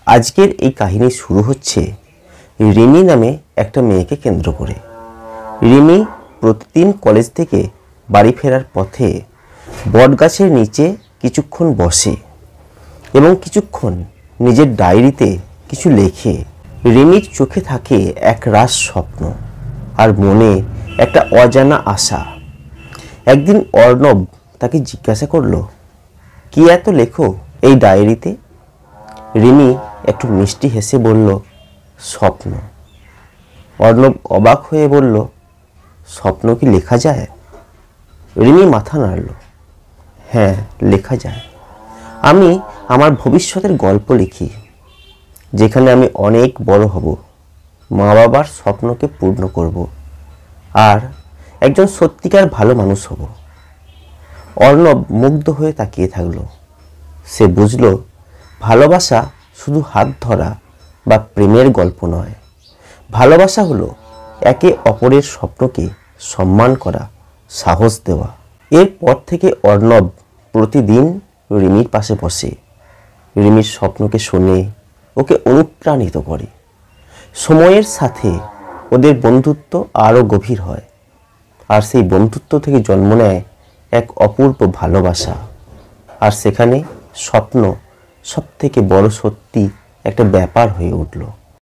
আজকের এই কাহিনী শুরু হচ্ছে রিমি নামে একটা মেয়েকে কেন্দ্র করে। রিমি প্রতিদিন কলেজ থেকে বাড়ি ফেরার পথে বটগাছের নিচে কিছুক্ষণ বসে এবং কিছুক্ষণ নিজের ডায়েরিতে কিছু লেখে। রিমির চোখে থাকে এক রাস স্বপ্ন আর মনে একটা অজানা আশা। একদিন অর্ণব তাকে জিজ্ঞাসা করলো, কি এত লেখো এই ডায়েরিতে? রিমি একটু মিষ্টি হেসে বলল, স্বপ্ন। অর্ণব অবাক হয়ে বলল, স্বপ্ন কি লেখা যায়? রিমি মাথা নাড়ল, হ্যাঁ লেখা যায়। আমি আমার ভবিষ্যতের গল্প লিখি, যেখানে আমি অনেক বড় হব, মা বাবার স্বপ্নকে পূর্ণ করব আর একজন সত্যিকার ভালো মানুষ হব। অর্ণব মুগ্ধ হয়ে তাকিয়ে থাকলো। সে বুঝল, ভালোবাসা শুধু হাত ধরা বা প্রেমের গল্প নয়। ভালোবাসা হলো একে অপরের স্বপ্নকে সম্মান করা, সাহস দেওয়া। এরপর থেকে অর্ণব প্রতিদিন রিমির পাশে বসে, রিমির স্বপ্নকে শুনে ওকে অনুপ্রাণিত করে। সময়ের সাথে ওদের বন্ধুত্ব আরও গভীর হয়, আর সেই বন্ধুত্ব থেকে জন্ম নেয় এক অপূর্ব ভালোবাসা। আর সেখানে স্বপ্ন সব থেকে বড় সত্যি একটা ব্যাপার হয়ে উঠল।